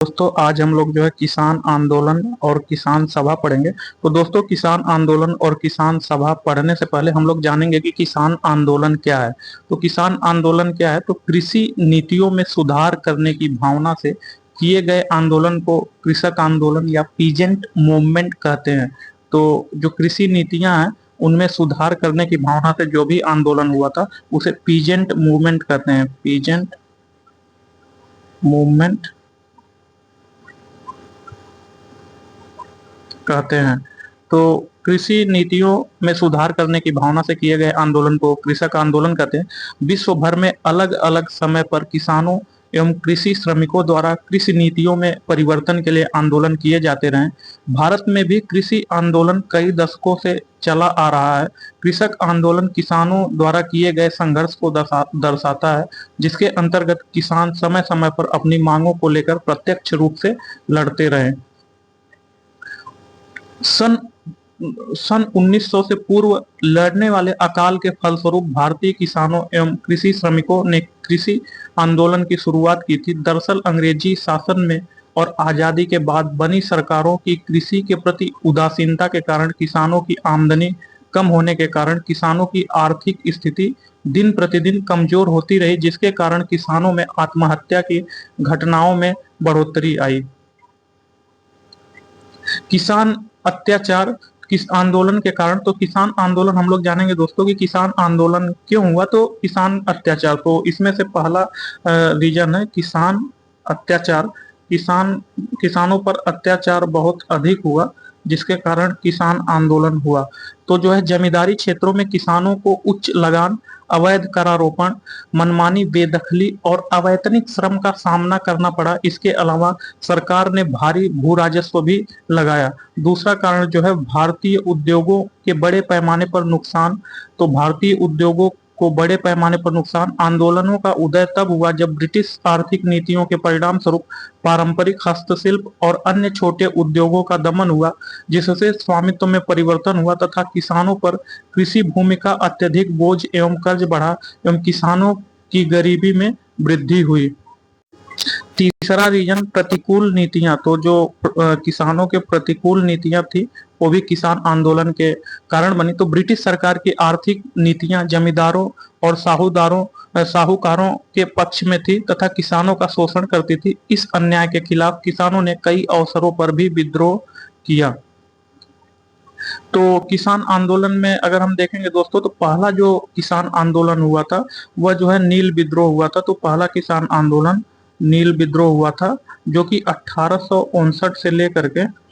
दोस्तों आज हम लोग जो है किसान आंदोलन और किसान सभा पढ़ेंगे। तो दोस्तों किसान आंदोलन और किसान सभा पढ़ने से पहले हम लोग जानेंगे कि किसान आंदोलन क्या है। तो किसान आंदोलन क्या है, तो कृषि नीतियों में सुधार करने की भावना से किए गए आंदोलन को कृषक आंदोलन या पीजेंट मूवमेंट कहते हैं। तो जो कृषि नीतियां हैं उनमें सुधार करने की भावना से जो भी आंदोलन हुआ था उसे पीजेंट मूवमेंट कहते हैं। पीजेंट मूवमेंट कहते हैं। तो कृषि नीतियों में सुधार करने की भावना से किए गए आंदोलन को कृषक आंदोलन कहते हैं। विश्व भर में अलग अलग समय पर किसानों एवं कृषि श्रमिकों द्वारा कृषि नीतियों में परिवर्तन के लिए आंदोलन किए जाते रहे। भारत में भी कृषि आंदोलन कई दशकों से चला आ रहा है। कृषक आंदोलन किसानों द्वारा किए गए संघर्ष को दर्शाता है, जिसके अंतर्गत किसान समय समय पर अपनी मांगों को लेकर प्रत्यक्ष रूप से लड़ते रहे। सन सन 1900 से पूर्व लड़ने वाले अकाल के फलस्वरूप भारतीय किसानों एवं कृषि श्रमिकों ने कृषि आंदोलन की शुरुआत की थी। दरअसल अंग्रेजी शासन में और आजादी के बाद बनी सरकारों की कृषि के प्रति उदासीनता के कारण किसानों की आमदनी कम होने के कारण किसानों की आर्थिक स्थिति दिन प्रतिदिन कमजोर होती रही, जिसके कारण किसानों में आत्महत्या की घटनाओं में बढ़ोतरी आई। किसान अत्याचार किस आंदोलन के कारण, तो किसान आंदोलन हम लोग जानेंगे दोस्तों कि किसान आंदोलन क्यों हुआ। तो किसान अत्याचार, तो इसमें से पहला रीजन है किसान अत्याचार। किसानों पर अत्याचार बहुत अधिक हुआ, जिसके कारण किसान आंदोलन हुआ। तो जो है जमींदारी क्षेत्रों में किसानों को उच्च लगान, अवैध करारोपण, मनमानी बेदखली और अवैतनिक श्रम का सामना करना पड़ा। इसके अलावा सरकार ने भारी भू राजस्व भी लगाया। दूसरा कारण जो है भारतीय उद्योगों के बड़े पैमाने पर नुकसान। तो भारतीय उद्योगों को बड़े पैमाने पर नुकसान। आंदोलनों का उदय तब हुआ जब ब्रिटिश आर्थिक नीतियों के परिणाम स्वरूप पारंपरिक हस्तशिल्प और अन्य छोटे उद्योगों का दमन हुआ, जिससे स्वामित्व में परिवर्तन हुआ तथा किसानों पर कृषि भूमि का अत्यधिक बोझ एवं कर्ज बढ़ा एवं किसानों की गरीबी में वृद्धि हुई। तीसरा रीजन प्रतिकूल नीतियां। तो जो किसानों के प्रतिकूल नीतियां थी वो भी किसान आंदोलन के कारण बनी। तो ब्रिटिश सरकार की आर्थिक नीतियां जमींदारों और साहूकारों के पक्ष में थी तथा किसानों का शोषण करती थी। इस अन्याय के खिलाफ किसानों ने कई अवसरों पर भी विद्रोह किया। तो किसान आंदोलन में अगर हम देखेंगे दोस्तों, तो पहला जो किसान आंदोलन हुआ था वह जो है नील विद्रोह हुआ था। तो पहला किसान आंदोलन नील विद्रोह हुआ था, जो कि 1859 से लेकर के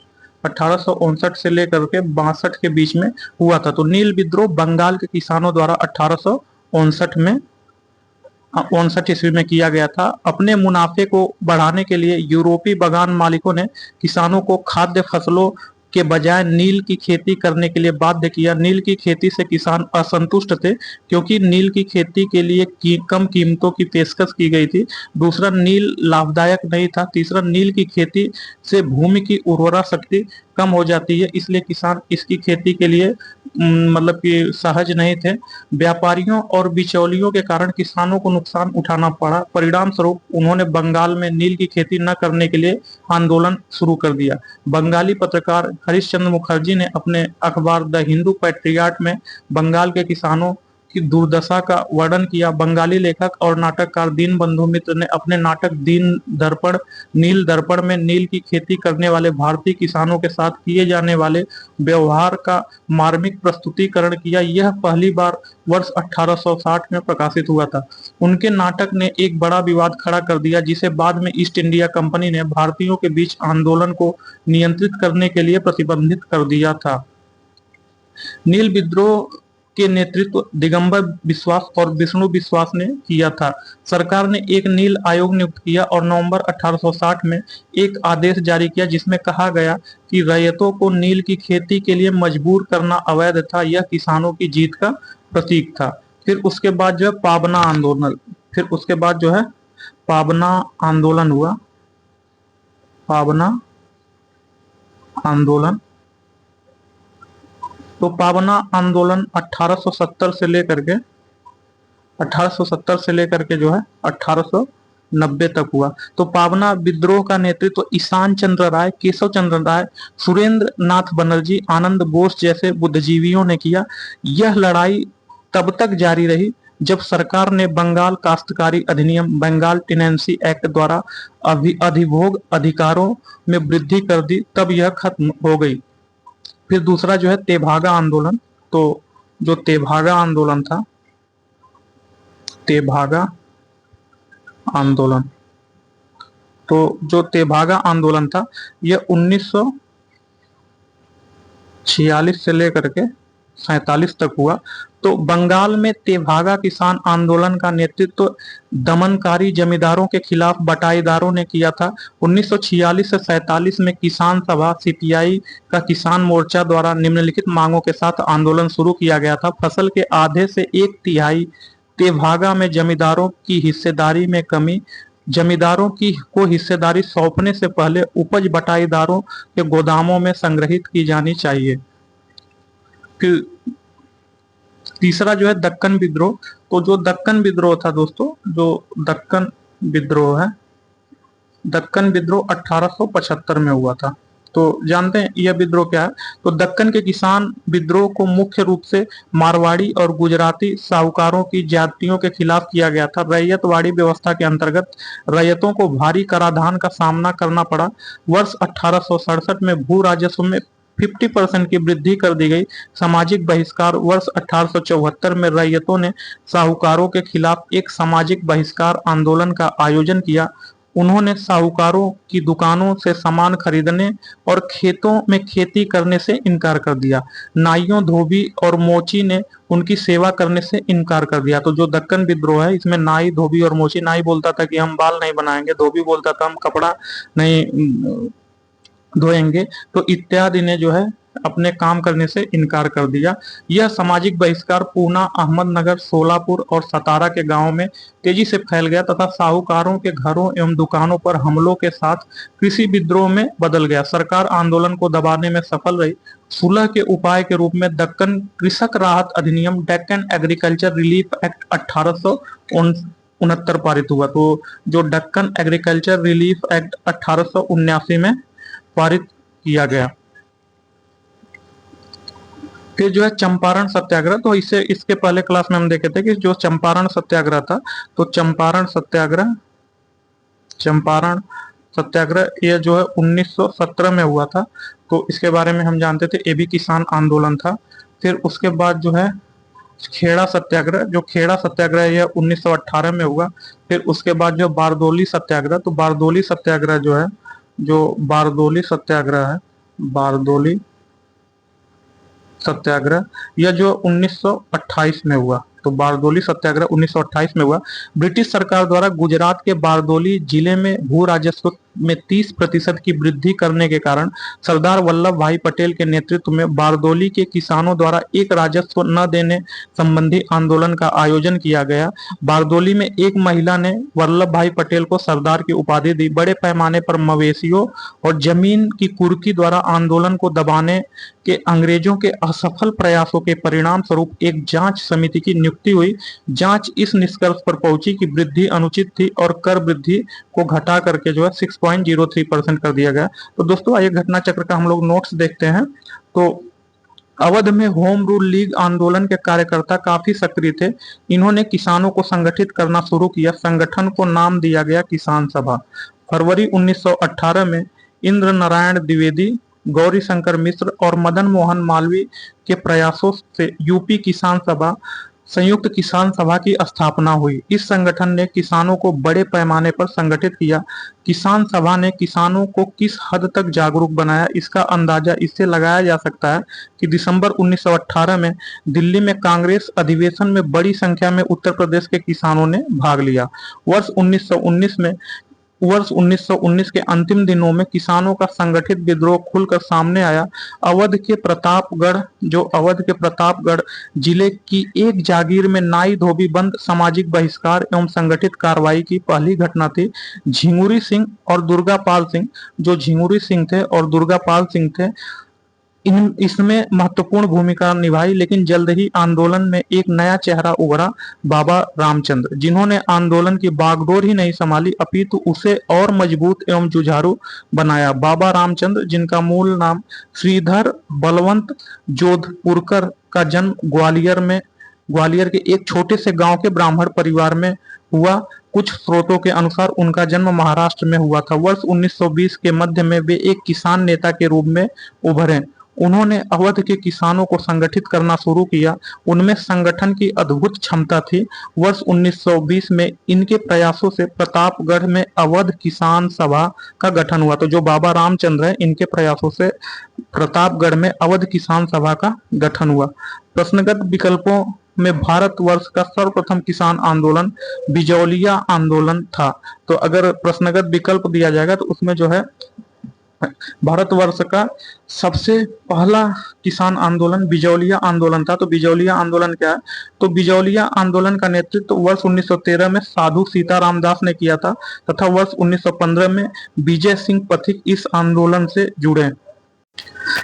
62 के बीच में हुआ था। तो नील विद्रोह बंगाल के किसानों द्वारा 1859 में 59 ईस्वी में किया गया था। अपने मुनाफे को बढ़ाने के लिए यूरोपीय बागान मालिकों ने किसानों को खाद्य फसलों के बजाय नील की खेती करने के लिए बाध्य किया। नील की खेती से किसान असंतुष्ट थे, क्योंकि नील की खेती के लिए कम कीमतों की पेशकश की गई थी। दूसरा, नील लाभदायक नहीं था। तीसरा, नील की खेती से भूमि की उर्वरा शक्ति कम हो जाती है, इसलिए किसान इसकी खेती के लिए मतलब कि सहज नहीं थे। व्यापारियों और बिचौलियों के कारण किसानों को नुकसान उठाना पड़ा। परिणाम स्वरूप उन्होंने बंगाल में नील की खेती न करने के लिए आंदोलन शुरू कर दिया। बंगाली पत्रकार हरिश्चंद्र मुखर्जी ने अपने अखबार द हिंदू पैट्रियट में बंगाल के किसानों की दुर्दशा का वर्णन किया। बंगाली लेखक और नाटककार दीनबंधु मित्र ने अपने नाटक नील दर्पण में नील की खेती करने वाले भारतीय किसानों के साथ किए जाने वाले व्यवहार का मार्मिक प्रस्तुतिकरण किया। यह पहली बार वर्ष 1860 में प्रकाशित हुआ था। उनके नाटक ने एक बड़ा विवाद खड़ा कर दिया, जिसे बाद में ईस्ट इंडिया कंपनी ने भारतीयों के बीच आंदोलन को नियंत्रित करने के लिए प्रतिबंधित कर दिया था। नील विद्रोह के नेतृत्व दिगंबर विश्वास और विष्णु विश्वास ने किया था। सरकार ने एक नील आयोग नियुक्त किया और नवंबर 1860 में एक आदेश जारी किया, जिसमें कहा गया कि रैयतों को नील की खेती के लिए मजबूर करना अवैध था। यह किसानों की जीत का प्रतीक था। फिर उसके बाद जो है पाबना आंदोलन हुआ। पाबना आंदोलन, तो पाबना आंदोलन 1870 से लेकर के जो है 1892 1890 तक हुआ। तो पावना विद्रोह का नेतृत्व ईशान चंद्र राय, केशव चंद्र राय, सुरेंद्र नाथ बनर्जी, आनंद बोस जैसे बुद्धिजीवियों ने किया। यह लड़ाई तब तक जारी रही जब सरकार ने बंगाल काश्तकारी अधिनियम, बंगाल टेनेंसी एक्ट द्वारा अधिभोग अधिकारों में वृद्धि कर दी, तब यह खत्म हो गई। फिर दूसरा जो है तेभागा आंदोलन। तो जो तेभागा आंदोलन था, तेभागा आंदोलन, तो जो तेभागा आंदोलन था यह 1946 से लेकर के 47 तक हुआ। तो बंगाल में तेभागा किसान आंदोलन का नेतृत्व दमनकारी जमींदारों के खिलाफ बटाईदारों ने किया था। 1946 से 47 में किसान सभा सीपीआई का किसान मोर्चा द्वारा निम्नलिखित मांगों के साथ आंदोलन शुरू किया गया था। फसल के आधे से एक तिहाई तेभागा में जमींदारों की हिस्सेदारी में कमी, जमींदारों को हिस्सेदारी सौंपने से पहले उपज बटाईदारों के गोदामों में संग्रहित की जानी चाहिए। फिर तीसरा जो है दक्कन विद्रोह। तो जो दक्कन विद्रोह था दोस्तों, जो दक्कन विद्रोह है, दक्कन विद्रोह 1875 में हुआ था। तो जानते हैं यह विद्रोह क्या है? तो दक्कन के किसान विद्रोह को मुख्य रूप से मारवाड़ी और गुजराती साहूकारों की ज्यादतियों के खिलाफ किया गया था। रैयतवाड़ी व्यवस्था के अंतर्गत रैयतों को भारी कराधान का सामना करना पड़ा। वर्ष 1867 में भू राजस्व में 50% की वृद्धि कर दी गई। सामाजिक बहिष्कार। वर्ष 1874 में रैयतों ने साहूकारों के खिलाफ एक सामाजिक बहिष्कार आंदोलन का आयोजन किया। उन्होंने साहूकारों की दुकानों से सामान खरीदने और खेतों में खेती करने से इनकार कर दिया। नाइयों, धोबी और मोची ने उनकी सेवा करने से इनकार कर दिया। तो जो दक्कन विद्रोह है इसमें नाई, धोबी और मोची, नाई बोलता था कि हम बाल नहीं बनाएंगे, धोबी बोलता था हम कपड़ा नहीं धोएंगे, तो इत्यादि ने जो है अपने काम करने से इनकार कर दिया। यह सामाजिक बहिष्कार पूना, अहमदनगर, सोलापुर और सतारा के गांवों में तेजी से फैल गया तथा साहूकारों के घरों एवं दुकानों पर हमलों के साथ कृषि विद्रोह में बदल गया। सरकार आंदोलन को दबाने में सफल रही। सुलह के उपाय के रूप में दक्कन कृषक राहत अधिनियम, डेक्कन एग्रीकल्चर रिलीफ एक्ट 1869 पारित हुआ। तो जो दक्कन एग्रीकल्चर रिलीफ एक्ट 1879 में पारित किया गया। फिर जो है चंपारण सत्याग्रह। तो इसके पहले क्लास में हम देखे थे कि जो चंपारण सत्याग्रह था, तो चंपारण सत्याग्रह यह जो है 1917 में हुआ था। तो इसके बारे में हम जानते थे। ये भी किसान आंदोलन था। फिर उसके बाद जो है खेड़ा सत्याग्रह, जो खेड़ा सत्याग्रह यह 1918 में हुआ। फिर उसके बाद जो बारदोली सत्याग्रह, तो बारदोली सत्याग्रह जो है, जो बारदोली सत्याग्रह है, बारदोली सत्याग्रह यह जो 1928 में हुआ। तो बारदोली सत्याग्रह 1928 में हुआ। ब्रिटिश सरकार द्वारा गुजरात के बारदोली जिले में भू राजस्व में 30% की वृद्धि करने के कारण सरदार वल्लभ भाई पटेल के नेतृत्व में बारदोली के किसानों द्वारा एक राजस्व न देने संबंधी आंदोलन का आयोजन किया गया। बारदोली में एक महिला ने वल्लभ भाई पटेल को सरदार की उपाधि दी। बड़े पैमाने पर मवेशियों और जमीन की कुर्की द्वारा आंदोलन को दबाने के अंग्रेजों के असफल प्रयासों के परिणाम स्वरूप एक जांच समिति की नियुक्ति हुई। जांच इस निष्कर्ष पर पहुंची कि वृद्धि अनुचित थी और कर वृद्धि को घटा करके जो है 6.03% कर दिया गया। तो दोस्तों आइए घटना चक्र का हम लोग नोट्स देखते हैं। तो अवध में होम रूल लीग आंदोलन के कार्यकर्ता काफी सक्रिय थे। इन्होंने किसानों को संगठित करना शुरू किया। संगठन को नाम दिया गया किसान सभा। फरवरी 1918 में इंद्र नारायण द्विवेदी, गौरी शंकर मिश्र और मदन मोहन मालवीय के प्रयासों से यूपी किसान सभा, संयुक्त किसान सभा की स्थापना हुई। इस संगठन ने किसानों को बड़े पैमाने पर संगठित किया। किसान सभा ने किसानों को किस हद तक जागरूक बनाया, इसका अंदाजा इससे लगाया जा सकता है कि दिसंबर 1918 में दिल्ली में कांग्रेस अधिवेशन में बड़ी संख्या में उत्तर प्रदेश के किसानों ने भाग लिया। वर्ष 1919 के अंतिम दिनों में किसानों का संगठित विद्रोह खुलकर सामने आया। अवध के प्रतापगढ़ जिले की एक जागीर में नाई धोबी बंद सामाजिक बहिष्कार एवं संगठित कार्रवाई की पहली घटना थी। झिंगुरी सिंह और दुर्गापाल सिंह, जो झिंगुरी सिंह थे और दुर्गापाल सिंह थे, इसमें महत्वपूर्ण भूमिका निभाई, लेकिन जल्द ही आंदोलन में एक नया चेहरा उभरा, बाबा रामचंद्र, जिन्होंने आंदोलन की बागडोर ही नहीं संभाली अपितु उसे और मजबूत एवं जुझारू बनाया। बाबा रामचंद्र, जिनका मूल नाम श्रीधर बलवंत जोधपुरकर का जन्म ग्वालियर के एक छोटे से गांव के ब्राह्मण परिवार में हुआ। कुछ स्रोतों के अनुसार उनका जन्म महाराष्ट्र में हुआ था। वर्ष 1920 के मध्य में वे एक किसान नेता के रूप में उभरे। उन्होंने अवध के किसानों को संगठित करना शुरू किया। उनमें संगठन की अद्भुत क्षमता थी। वर्ष 1920 में इनके प्रयासों से प्रतापगढ़ में अवध किसान सभा का गठन हुआ। तो जो बाबा रामचंद्र है, इनके प्रयासों से प्रतापगढ़ में अवध किसान सभा का गठन हुआ। प्रश्नगत विकल्पों में भारतवर्ष का सर्वप्रथम किसान आंदोलन बिजौलिया आंदोलन था। तो अगर प्रश्नगत विकल्प दिया जाएगा तो उसमें जो है भारतवर्ष का सबसे पहला किसान आंदोलन बिजौलिया आंदोलन था। तो बिजौलिया आंदोलन क्या है? तो बिजौलिया आंदोलन का नेतृत्व वर्ष 1913 में साधु सीताराम दास ने किया था तथा वर्ष 1915 में विजय सिंह पथिक इस आंदोलन से जुड़े।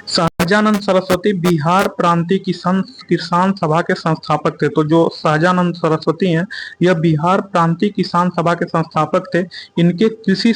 सहजानंद सरस्वती बिहार प्रांतीय किसान सभा के संस्थापक थे। तो जो सहजानंद सरस्वती हैं, यह बिहार प्रांतीय किसान सभा के संस्थापक थे। इनके कृषि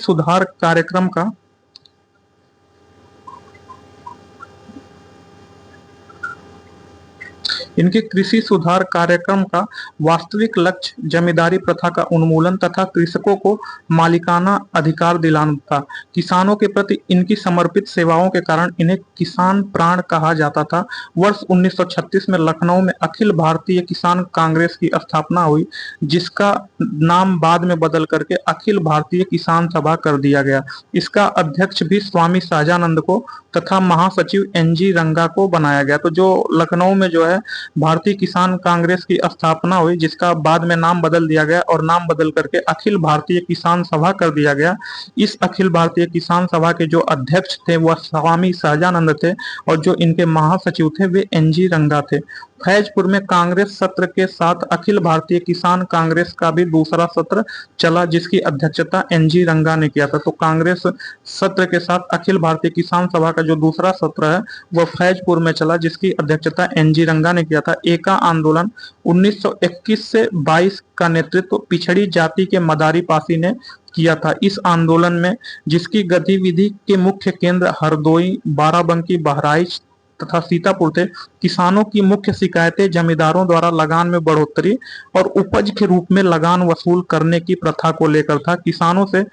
सुधार कार्यक्रम का वास्तविक लक्ष्य जमींदारी प्रथा का उन्मूलन तथा कृषकों को मालिकाना अधिकार दिलाना था। किसानों के प्रति इनकी समर्पित सेवाओं के कारण इन्हें किसान प्राण कहा जाता था। वर्ष 1936 में लखनऊ में अखिल भारतीय किसान कांग्रेस की स्थापना हुई, जिसका नाम बाद में बदल करके अखिल भारतीय किसान सभा कर दिया गया। इसका अध्यक्ष भी स्वामी सहजानंद को तथा महासचिव NG रंगा को बनाया गया। तो जो लखनऊ में जो है भारतीय किसान कांग्रेस की स्थापना हुई, जिसका बाद में नाम बदल दिया गया और नाम बदल करके अखिल भारतीय किसान सभा कर दिया गया। इस अखिल भारतीय किसान सभा के जो अध्यक्ष थे वह स्वामी सहजानंद थे और जो इनके महासचिव थे वे NG रंगा थे। फैजपुर में कांग्रेस सत्र के साथ अखिल भारतीय किसान कांग्रेस का भी दूसरा सत्र चला, जिसकी अध्यक्षता NG रंगा ने किया था। तो कांग्रेस सत्र के साथ अखिल भारतीय किसान सभा का जो दूसरा सत्र है वह फैजपुर में चला, जिसकी अध्यक्षता NG रंगा ने किया था। एका आंदोलन 1921 से 22 का नेतृत्व पिछड़ी जाति के मदारी पासी ने किया था। इस आंदोलन में, जिसकी गतिविधि के मुख्य केंद्र हरदोई, बाराबंकी, बहराइच तथा सीतापुर थे, किसानों की मुख्य शिकायतें जमींदारों द्वारा लगान में बढ़ोतरी और उपज के रूप में लगान वसूल करने की प्रथा को लेकर था। किसानों से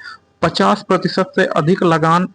50% से अधिक लगान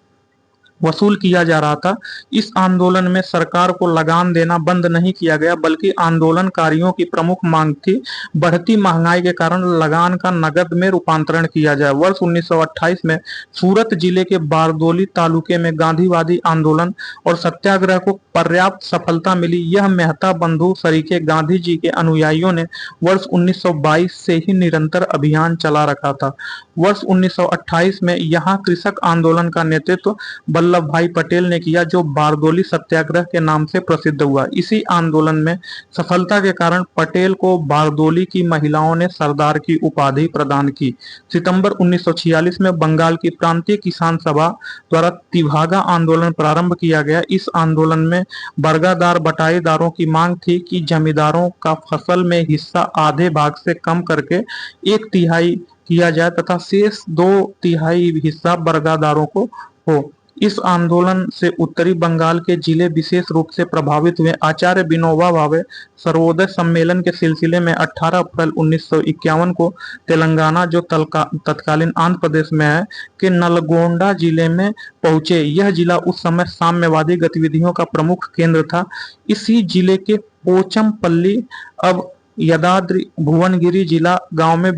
वसूल किया जा रहा था। इस आंदोलन में सरकार को लगान देना बंद नहीं किया गया, बल्कि आंदोलनकारियों की प्रमुख मांग थी बढ़ती महंगाई के कारण लगान का नकद में रूपांतरण किया जाए। वर्ष 1928 में सूरत जिले के बारदोली तालुके में गांधीवादी आंदोलन और सत्याग्रह को पर्याप्त सफलता मिली। यह मेहता बंधु सरीखे गांधी जी के अनुयायियों ने वर्ष 1922 से ही निरंतर अभियान चला रखा था। वर्ष 1928 में यहाँ कृषक आंदोलन का नेतृत्व वल्लभ भाई पटेल ने किया, जो बारदोली सत्याग्रह के नाम से प्रसिद्ध हुआ। इसी आंदोलन में सफलता के कारण पटेल को बारदोली की महिलाओं ने सरदार की उपाधि प्रदान की। सितंबर 1946 में बंगाल की प्रांतीय किसान सभा द्वारा तिभागा आंदोलन प्रारंभ किया गया। इस आंदोलन में बर्गादार बटाईदारों की मांग थी कि जमींदारों का फसल में हिस्सा आधे भाग से कम करके 1/3 किया जाए तथा शेष 2/3 हिस्सा बर्गादारों को हो। इस आंदोलन से उत्तरी बंगाल के जिले विशेष रूप से प्रभावित हुए। आचार्य विनोबा भावे सर्वोदय सम्मेलन के सिलसिले में 18 अप्रैल 1951 को तेलंगाना, जो तत्कालीन आंध्र प्रदेश में है, के नलगोंडा जिले में पहुंचे। यह जिला उस समय साम्यवादी गतिविधियों का प्रमुख केंद्र था। इसी जिले के पोचमपल्ली, अब यदाद्रि भुवनगिरी जिला गांव में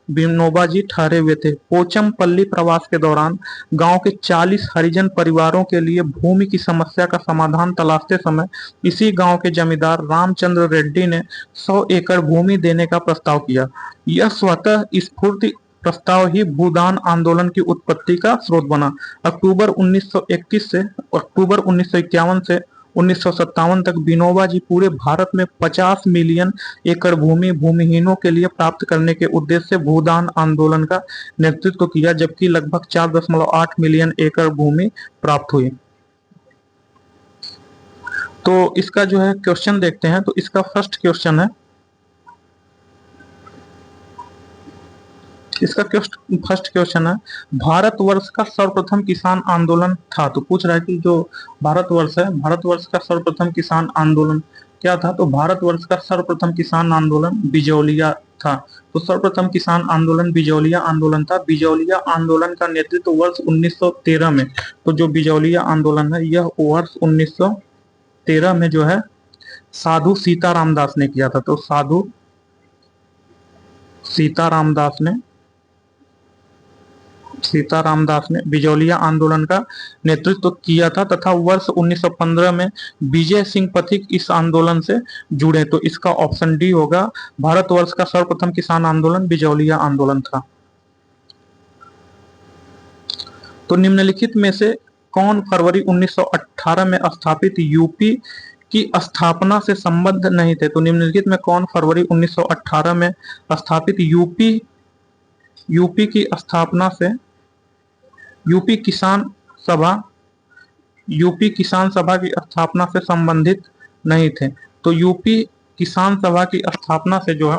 विनोबा जी ठहरे हुए थे। पोचमपल्ली प्रवास के दौरान गांव के 40 हरिजन परिवारों के लिए भूमि की समस्या का समाधान तलाशते समय इसी गांव के जमींदार रामचंद्र रेड्डी ने 100 एकड़ भूमि देने का प्रस्ताव किया। यह स्वतः स्फूर्त प्रस्ताव ही भूदान आंदोलन की उत्पत्ति का स्रोत बना। अक्टूबर 1951 से 1957 तक विनोबा जी पूरे भारत में 50 मिलियन एकड़ भूमि भूमिहीनों के लिए प्राप्त करने के उद्देश्य से भूदान आंदोलन का नेतृत्व किया, जबकि लगभग 4.8 मिलियन एकड़ भूमि प्राप्त हुई। तो इसका जो है क्वेश्चन देखते हैं। तो इसका फर्स्ट क्वेश्चन है, इसका फर्स्ट क्वेश्चन है, भारतवर्ष का सर्वप्रथम किसान आंदोलन था। तो पूछ रहा है कि जो भारतवर्ष है, भारतवर्ष का सर्वप्रथम किसान आंदोलन क्या था। तो भारतवर्ष का सर्वप्रथम किसान आंदोलन बिजौलिया था। तो सर्वप्रथम किसान आंदोलन बिजौलिया आंदोलन था। बिजौलिया आंदोलन का नेतृत्व वर्ष 1913 में, तो जो बिजौलिया आंदोलन है यह वर्ष 1913 में जो है साधु सीताराम दास ने किया था। तो साधु सीताराम दास ने बिजौलिया आंदोलन का नेतृत्व किया था तथा वर्ष 1915 में विजय सिंह पथिक इस आंदोलन से जुड़े। तो इसका ऑप्शन डी होगा, भारतवर्ष का सर्वप्रथम किसान आंदोलन बिजौलिया आंदोलन था। तो निम्नलिखित में से कौन फरवरी 1918 में स्थापित यूपी की स्थापना से संबद्ध नहीं थे। तो निम्नलिखित में कौन फरवरी 1918 में स्थापित यूपी की स्थापना से यूपी किसान सभा की स्थापना से संबंधित नहीं थे। तो यूपी किसान सभा की स्थापना से जो है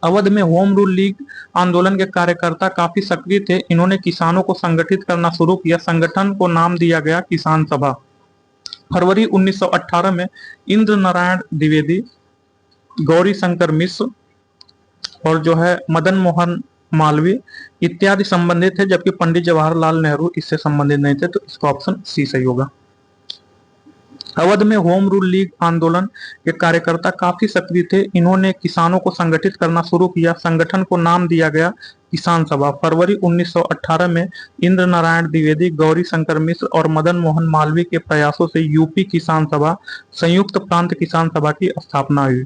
अवध में होम रूल लीग आंदोलन के कार्यकर्ता काफी सक्रिय थे। इन्होंने किसानों को संगठित करना शुरू किया। संगठन को नाम दिया गया किसान सभा। फरवरी 1918 में इंद्र नारायण द्विवेदी, गौरी शंकर मिश्र और जो है मदन मोहन मालवीय इत्यादि संबंधित थे, जबकि पंडित जवाहरलाल नेहरू इससे संबंधित नहीं थे। तो इसका ऑप्शन सी सही होगा। अवध में होम रूल लीग आंदोलन के कार्यकर्ता काफी सक्रिय थे। इन्होंने किसानों को संगठित करना शुरू किया। संगठन को नाम दिया गया किसान सभा। फरवरी 1918 में इंद्र नारायण द्विवेदी, गौरी शंकर मिश्र और मदन मोहन मालवीय के प्रयासों से यूपी किसान सभा संयुक्त प्रांत किसान सभा की स्थापना हुई।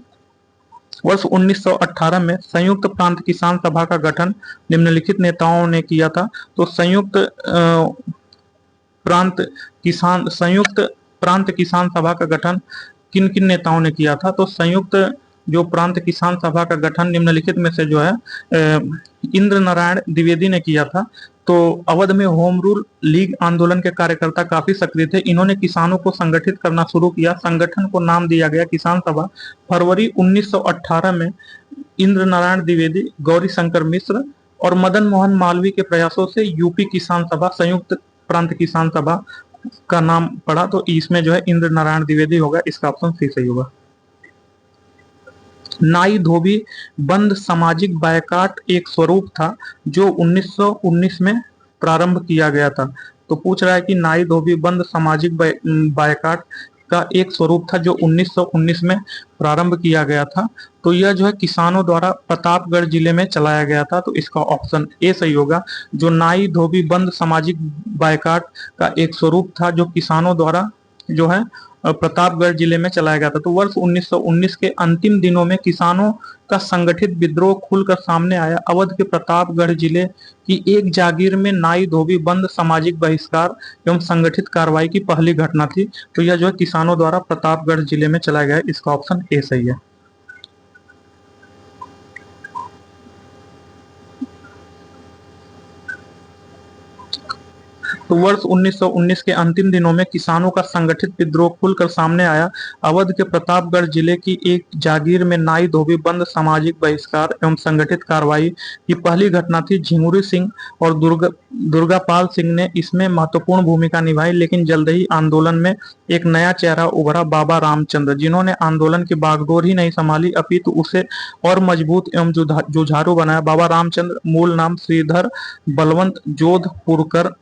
वर्ष 1918 में संयुक्त प्रांत किसान सभा का गठन निम्नलिखित नेताओं ने किया था। तो संयुक्त प्रांत किसान सभा का गठन किन किन नेताओं ने किया था। तो संयुक्त जो प्रांत किसान सभा का गठन निम्नलिखित में से जो है इंद्र नारायण द्विवेदी ने किया था। तो अवध में होम रूल लीग आंदोलन के कार्यकर्ता काफी सक्रिय थे। इन्होंने किसानों को संगठित करना शुरू किया। संगठन को नाम दिया गया किसान सभा। फरवरी 1918 में इंद्र नारायण द्विवेदी, गौरी शंकर मिश्र और मदन मोहन मालवीय के प्रयासों से यूपी किसान सभा संयुक्त प्रांत किसान सभा का नाम पड़ा। तो इसमें जो है इंद्र नारायण द्विवेदी होगा। इसका ऑप्शन सी सही होगा। नाई धोबी बंद सामाजिक बायकाट एक स्वरूप था जो 1919 में प्रारंभ किया गया था। तो पूछ रहा है कि नाई धोबी बंद सामाजिक बायकाट का एक स्वरूप था जो 1919 में प्रारंभ किया गया था। तो यह जो है किसानों द्वारा प्रतापगढ़ जिले में चलाया गया था। तो इसका ऑप्शन ए सही होगा। जो नाई धोबी बंद सामाजिक बायकाट का एक स्वरूप था जो किसानों द्वारा जो है प्रतापगढ़ जिले में चलाया गया था। तो वर्ष 1919 के अंतिम दिनों में किसानों का संगठित विद्रोह खुलकर सामने आया। अवध के प्रतापगढ़ जिले की एक जागीर में नाई धोबी बंद सामाजिक बहिष्कार एवं संगठित कार्रवाई की पहली घटना थी। तो यह जो है किसानों द्वारा प्रतापगढ़ जिले में चलाया गया। इसका ऑप्शन ए सही है। तो वर्ष 1919 के अंतिम दिनों में किसानों का संगठित विद्रोह खुलकर सामने आया। अवध के प्रतापगढ़ जिले की एक जागीर में नाई धोबी बंद सामाजिक बहिष्कार एवं संगठित कार्रवाई की पहली घटना थी। झिंगुरी सिंह और दुर्गापाल सिंह ने इसमें महत्वपूर्ण भूमिका निभाई, लेकिन जल्द ही आंदोलन में एक नया चेहरा उभरा, बाबा रामचंद्र, जिन्होंने आंदोलन की बागडोर ही नहीं संभाली अपितु उसे और मजबूत एवं जुझारू बनाया। बाबा रामचंद्र मूल नाम श्रीधर बलवंत जोधपुरकर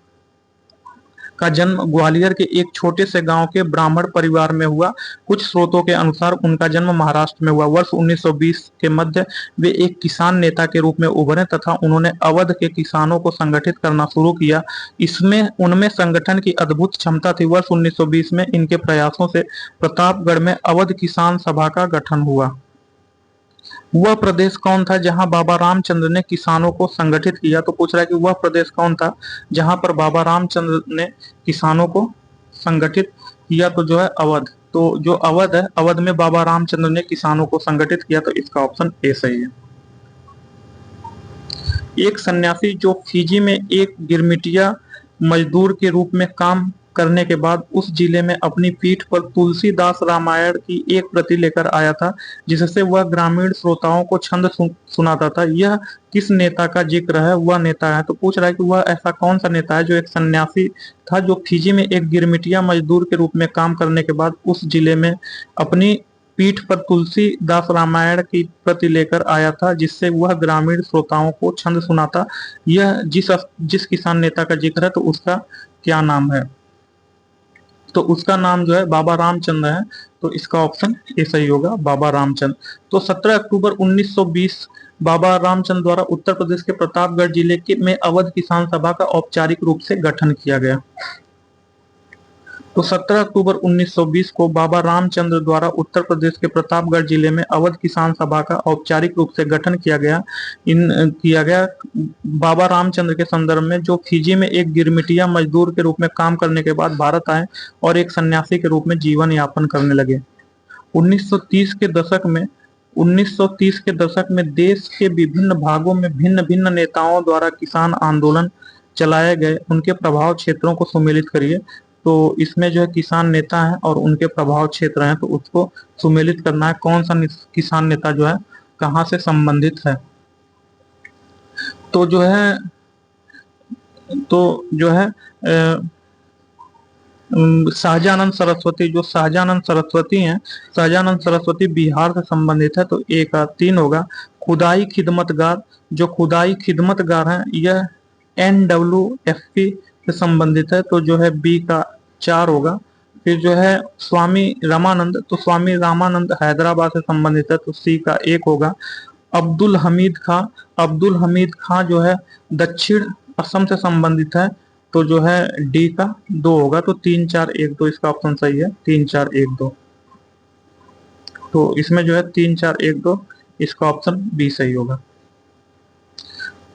का जन्म ग्वालियर के एक छोटे से गांव के ब्राह्मण परिवार में हुआ। कुछ स्रोतों के अनुसार उनका जन्म महाराष्ट्र में हुआ। वर्ष 1920 के मध्य वे एक किसान नेता के रूप में उभरे तथा उन्होंने अवध के किसानों को संगठित करना शुरू किया। उनमें संगठन की अद्भुत क्षमता थी। वर्ष 1920 में इनके प्रयासों से प्रतापगढ़ में अवध किसान सभा का गठन हुआ। वह प्रदेश कौन था जहां बाबा रामचंद्र ने किसानों को संगठित किया। तो पूछ रहा है कि वह प्रदेश कौन था जहां पर बाबा रामचंद्र ने किसानों को संगठित किया। तो जो है अवध। तो जो अवध है, अवध में बाबा रामचंद्र ने किसानों को संगठित किया। तो इसका ऑप्शन ए सही है। एक सन्यासी जो फिजी में एक गिरमिटिया मजदूर के रूप में काम करने के बाद उस जिले में अपनी पीठ पर तुलसीदास रामायण की एक प्रति लेकर आया था, जिससे वह ग्रामीण श्रोताओं को छंद सुनाता था। यह किस नेता का जिक्र है? वह नेता है, तो पूछ रहा है कि वह ऐसा कौन सा नेता है जो एक सन्यासी था, जो फिजी में एक गिरमिटिया मजदूर के रूप में काम करने के बाद उस जिले में अपनी पीठ पर तुलसीदास रामायण की प्रति लेकर आया था, जिससे वह ग्रामीण श्रोताओं को छंद सुनाता। यह जिस किसान नेता का जिक्र है, तो उसका क्या नाम है? तो उसका नाम जो है बाबा रामचंद्र है। तो इसका ऑप्शन ए सही होगा, बाबा रामचंद्र। तो 17 अक्टूबर 1920 बाबा रामचंद्र द्वारा उत्तर प्रदेश के प्रतापगढ़ जिले के में अवध किसान सभा का औपचारिक रूप से गठन किया गया। तो 17 अक्टूबर 1920 को बाबा रामचंद्र द्वारा उत्तर प्रदेश के प्रतापगढ़ जिले में अवध किसान सभा का औपचारिक रूप से गठन किया गया। बाबा रामचंद्र के संदर्भ में, जो फिजी में एक गिरमिटिया मजदूर के रूप में काम करने के बाद भारत आए और एक सन्यासी के रूप में जीवन यापन करने लगे। 1930 के दशक में देश के विभिन्न भागों में भिन्न भिन्न नेताओं द्वारा किसान आंदोलन चलाए गए। उनके प्रभाव क्षेत्रों को सुमेलित करिए। तो इसमें जो है किसान नेता है और उनके प्रभाव क्षेत्र हैं, तो उसको सुमेलित करना है। कौन सा किसान नेता जो है कहाँ से संबंधित है? तो जो है शाहजानंद सरस्वती, जो शाहजानंद सरस्वती हैं, शाहजानंद सरस्वती बिहार से संबंधित है। तो ए का 3 होगा। खुदाई खिदमतगार, जो खुदाई खिदमतगार हैं, यह NWFP से संबंधित है। तो जो है बी का 4 होगा। फिर जो है स्वामी रामानंद, तो स्वामी रामानंद हैदराबाद से संबंधित है। तो सी का 1 होगा। अब्दुल हमीद खां जो है दक्षिण असम से संबंधित है। तो जो है डी का 2 होगा। तो 3 4 1 2 इसका ऑप्शन सही है, 3 4 1 2। तो इसमें जो है 3 4 1 2 इसका ऑप्शन बी सही होगा।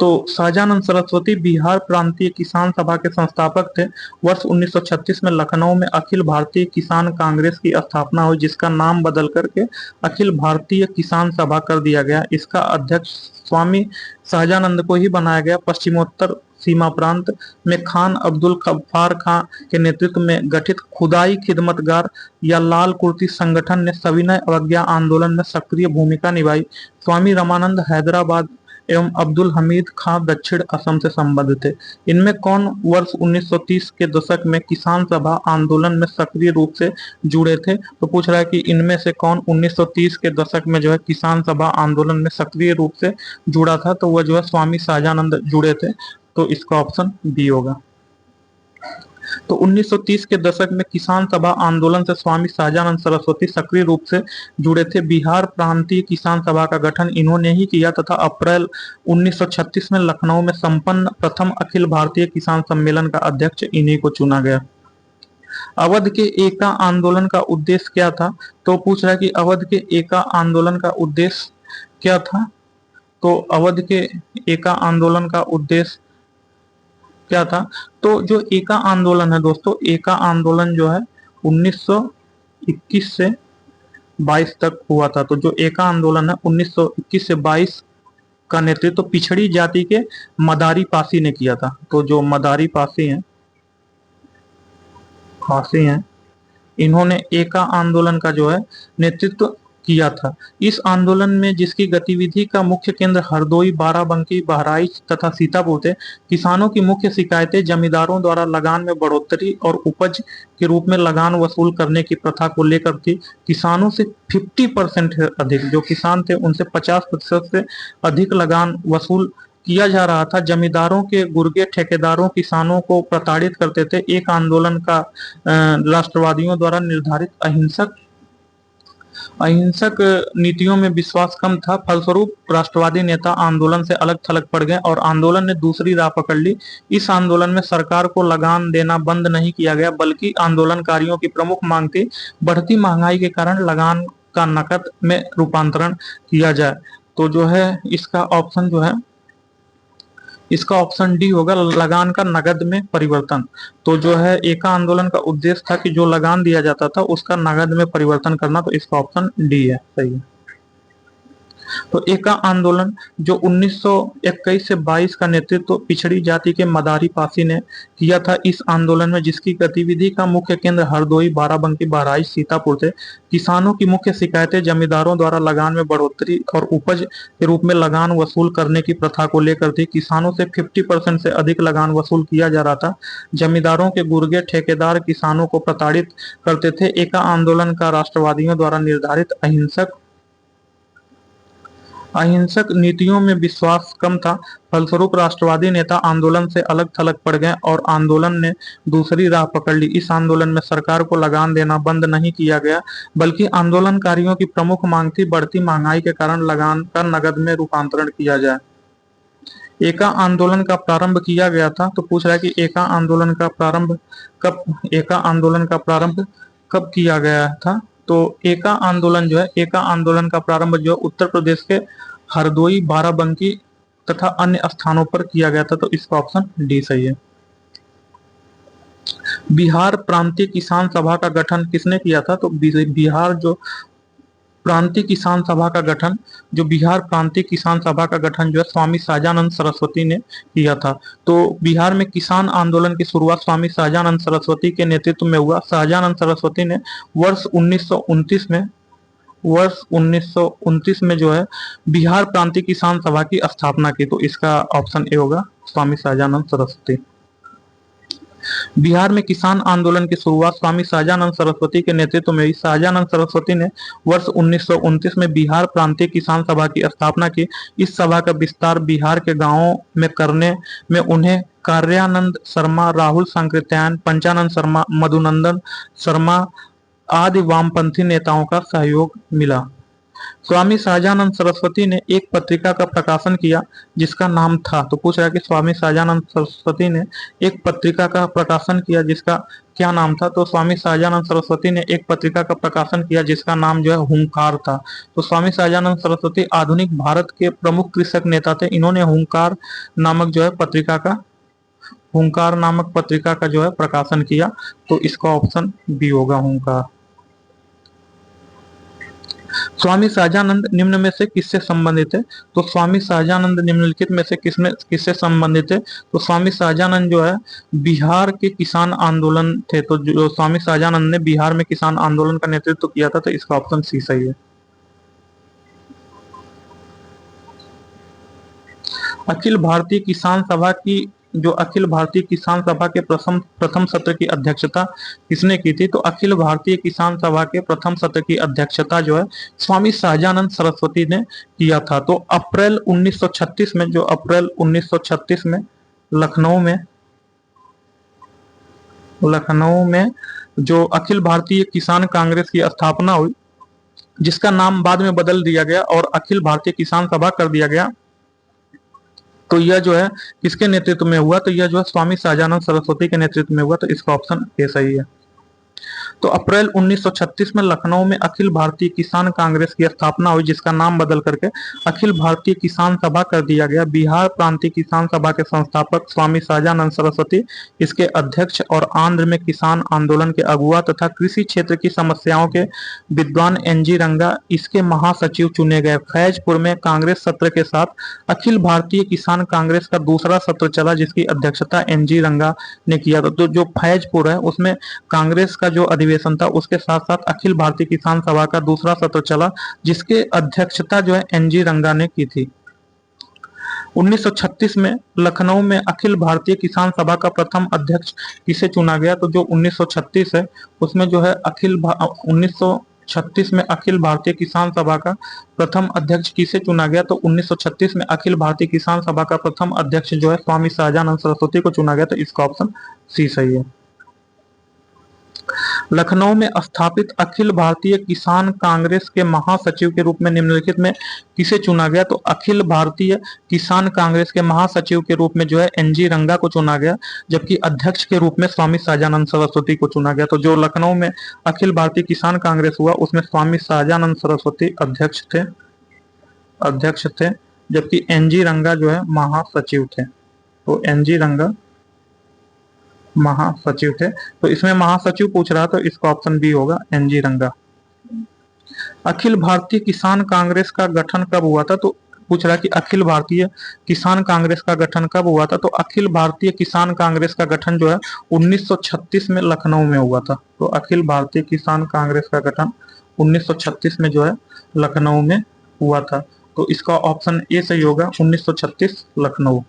तो शाहजानंद सरस्वती बिहार प्रांतीय किसान सभा के संस्थापक थे। वर्ष 1936 में लखनऊ में अखिल भारतीय किसान कांग्रेस की स्थापना हुई, जिसका नाम बदल करके अखिल भारतीय किसान सभा कर दिया गया। इसका अध्यक्ष स्वामी शाहजानंद को ही बनाया गया। पश्चिमोत्तर सीमा प्रांत में खान अब्दुल गफ्फार खां के नेतृत्व में गठित खुदाई खिदमतगार या लाल कुर्ती संगठन ने सविनय अवज्ञा आंदोलन में सक्रिय भूमिका निभाई। स्वामी रामानंद हैदराबाद एवं अब्दुल हमीद खां दक्षिण असम से संबद्ध थे। इनमें कौन वर्ष 1930 के दशक में किसान सभा आंदोलन में सक्रिय रूप से जुड़े थे? तो पूछ रहा है कि इनमें से कौन 1930 के दशक में जो है किसान सभा आंदोलन में सक्रिय रूप से जुड़ा था? तो वह जो है स्वामी शाहजानंद जुड़े थे। तो इसका ऑप्शन बी होगा। तो 1930 के दशक में किसान सभा आंदोलन से स्वामी शाहजानंद सरस्वती सक्रिय रूप से जुड़े थे। बिहार प्रांतीय किसान सभा का गठन इन्होंने ही किया तथा अप्रैल 1936 में लखनऊ में संपन्न प्रथम अखिल भारतीय किसान सम्मेलन का अध्यक्ष इन्हीं को चुना गया। अवध के एका आंदोलन का उद्देश्य क्या था? तो पूछ रहा है कि अवध के एका आंदोलन का उद्देश्य क्या था? तो अवध के एका आंदोलन का उद्देश्य क्या था? तो जो एका आंदोलन है दोस्तों, एका आंदोलन जो है 1921 से 22 तक हुआ था। तो जो एका आंदोलन है 1921 से 22 का नेतृत्व पिछड़ी जाति के मदारी पासी ने किया था। तो जो मदारी पासी हैं इन्होंने एका आंदोलन का जो है नेतृत्व किया था। इस आंदोलन में जिसकी गतिविधि का मुख्य केंद्र हरदोई, बाराबंकी, बहराइच तथा सीतापुर थे। किसानों की मुख्य शिकायतें जमींदारों द्वारा लगान में बढ़ोतरी और उपज के रूप में लगान वसूल करने की प्रथा को लेकर थी। किसानों से 50% से अधिक, जो किसान थे उनसे 50% से अधिक लगान वसूल किया जा रहा था। जमींदारों के गुर्गे ठेकेदारों किसानों को प्रताड़ित करते थे। एक आंदोलन का राष्ट्रवादियों द्वारा निर्धारित अहिंसक नीतियों में विश्वास कम था। फलस्वरूप राष्ट्रवादी नेता आंदोलन से अलग थलग पड़ गए और आंदोलन ने दूसरी राह पकड़ ली। इस आंदोलन में सरकार को लगान देना बंद नहीं किया गया, बल्कि आंदोलनकारियों की प्रमुख मांग थी बढ़ती महंगाई के कारण लगान का नकद में रूपांतरण किया जाए। तो जो है इसका ऑप्शन डी होगा, लगान का नगद में परिवर्तन। तो जो है एका आंदोलन का उद्देश्य था कि जो लगान दिया जाता था उसका नगद में परिवर्तन करना। तो इसका ऑप्शन डी है, सही है। तो एका आंदोलन जो 1921 से 22 का नेतृत्व पिछड़ी जाति के मदारी पासी ने किया था, इस आंदोलन में जिसकी गतिविधि का मुख्य केंद्र हरदोई, बाराबंकी, बहराइच, सीतापुर थे। किसानों की मुख्य शिकायतें जमींदारों द्वारा लगान में बढ़ोतरी और उपज के रूप में लगान वसूल करने की प्रथा को लेकर थी। किसानों से 50% से अधिक लगान वसूल किया जा रहा था। जमींदारों के गुर्गे ठेकेदार किसानों को प्रताड़ित करते थे। एका आंदोलन का राष्ट्रवादियों द्वारा निर्धारित अहिंसक नीतियों में विश्वास कम था। फलस्वरूप राष्ट्रवादी नेता आंदोलन से अलग थलग पड़ गए और आंदोलन ने दूसरी राह पकड़ ली। इस आंदोलन में सरकार को लगान देना बंद नहीं किया गया, बल्कि आंदोलनकारियों की प्रमुख मांग थी बढ़ती महंगाई के कारण लगान का नकद में रूपांतरण किया जाए। एका आंदोलन का प्रारंभ किया गया था, तो पूछ रहा है कि एका आंदोलन का प्रारंभ कब किया गया था। तो एका आंदोलन का प्रारंभ जो उत्तर प्रदेश के हरदोई, बाराबंकी तथा अन्य स्थानों पर किया गया था। तो इसका ऑप्शन डी सही है। बिहार प्रांतीय किसान सभा का गठन किसने किया था। तो बिहार प्रांतीय किसान सभा का गठन जो है स्वामी सहजानंद सरस्वती ने किया था। तो बिहार में किसान आंदोलन की शुरुआत स्वामी सहजानंद सरस्वती के नेतृत्व में हुआ। सहजानंद सरस्वती ने वर्ष 1929 में जो है बिहार प्रांतीय किसान सभा की स्थापना की। तो इसका ऑप्शन ए होगा, स्वामी सहजानंद सरस्वती। बिहार में किसान आंदोलन की शुरुआत स्वामी सहजानंद सरस्वती के नेतृत्व में हुई। सहजानंद सरस्वती ने वर्ष 1929 में बिहार प्रांतीय किसान सभा की स्थापना की। इस सभा का विस्तार बिहार के गांवों में करने में उन्हें कार्यानंद शर्मा, राहुल सांकृत्यायन, पंचानंद शर्मा, मधुनंदन शर्मा आदि वामपंथी नेताओं का सहयोग मिला। स्वामी सहजानंद सरस्वती ने एक पत्रिका का प्रकाशन किया जिसका नाम था। तो पूछ रहा है कि स्वामी सहजानंद सरस्वती ने एक पत्रिका का प्रकाशन किया जिसका क्या नाम था। तो स्वामी सहजानंद सरस्वती ने एक पत्रिका का प्रकाशन किया जिसका नाम जो है हुंकार था। तो स्वामी सहजानंद सरस्वती आधुनिक भारत के प्रमुख कृषक नेता थे। इन्होंने हुंकार नामक पत्रिका का जो है प्रकाशन किया। तो इसका ऑप्शन बी होगा, हुंकार। स्वामी सहजानंद निम्न में से किससे संबंधित है। तो स्वामी सहजानंद निम्नलिखित में से किससे संबंधित है। तो स्वामी सहजानंद जो है बिहार के किसान आंदोलन थे। तो जो स्वामी सहजानंद ने बिहार में किसान आंदोलन का नेतृत्व किया था। तो इसका ऑप्शन सी सही है। अखिल भारतीय किसान सभा के प्रथम सत्र की अध्यक्षता किसने की थी। तो अखिल भारतीय किसान सभा के प्रथम सत्र की अध्यक्षता जो है स्वामी सहजानंद सरस्वती ने किया था। तो अप्रैल 1936 में लखनऊ में जो अखिल भारतीय किसान कांग्रेस की स्थापना हुई, जिसका नाम बाद में बदल दिया गया और अखिल भारतीय किसान सभा कर दिया गया। तो यह जो है किसके नेतृत्व में हुआ। तो यह जो है स्वामी सहजानंद सरस्वती के नेतृत्व में हुआ। तो इसका ऑप्शन ए सही है। तो अप्रैल 1936 में लखनऊ में अखिल भारतीय किसान कांग्रेस की स्थापना हुई जिसका नाम बदल करके अखिल भारतीय किसान सभा कर दिया गया। बिहार प्रांतीय किसान सभा के संस्थापक स्वामी सहजानंद सरस्वती, इसके अध्यक्ष और आंध्र में किसान आंदोलन के अगुआ तथा कृषि क्षेत्र की समस्याओं के विद्वान एनजी रंगा इसके महासचिव चुने गए। फैजपुर में कांग्रेस सत्र के साथ अखिल भारतीय किसान कांग्रेस का दूसरा सत्र चला जिसकी अध्यक्षता एनजी रंगा ने किया था। तो जो फैजपुर है उसमें कांग्रेस का जो अधिवेशन था उसके साथ साथ अखिल भारतीय किसान सभा का दूसरा सत्र चला जिसके अध्यक्षता जो है एनजी रंगा ने की थी। 1936 में लखनऊ में अखिल भारतीय किसान सभा का प्रथम अध्यक्ष किसे चुना गया। तो जो 1936 है उसमें जो है 1936 में अखिल भारतीय किसान सभा का प्रथम अध्यक्ष किसे चुना गया। तो 1936 में अखिल भारतीय किसान सभा का प्रथम अध्यक्ष जो है स्वामी सहजानंद सरस्वती को चुना गया। तो इसका ऑप्शन सी सही है। लखनऊ में स्थापित अखिल भारतीय किसान कांग्रेस के महासचिव के रूप में निम्नलिखित में किसे चुना गया। तो अखिल भारतीय किसान कांग्रेस के महासचिव के रूप में जो है एनजी रंगा को चुना गया, जबकि अध्यक्ष के रूप में स्वामी सहजानंद सरस्वती को चुना गया। तो जो लखनऊ में अखिल भारतीय किसान कांग्रेस हुआ उसमें स्वामी सहजानंद सरस्वती अध्यक्ष थे, जबकि एनजी रंगा जो है महासचिव थे। तो एनजी रंगा महासचिव थे। तो इसमें महासचिव पूछ रहा तो इसका ऑप्शन बी होगा, एनजी रंगा। अखिल भारतीय किसान कांग्रेस का गठन कब हुआ था? तो पूछ रहा है कि अखिल भारतीय किसान कांग्रेस का गठन कब हुआ था? तो अखिल भारतीय किसान कांग्रेस का गठन जो है 1936 में लखनऊ में हुआ था। तो अखिल भारतीय किसान कांग्रेस का गठन 1936 में जो है लखनऊ में हुआ था। तो इसका ऑप्शन ए सही होगा, 1936 लखनऊ।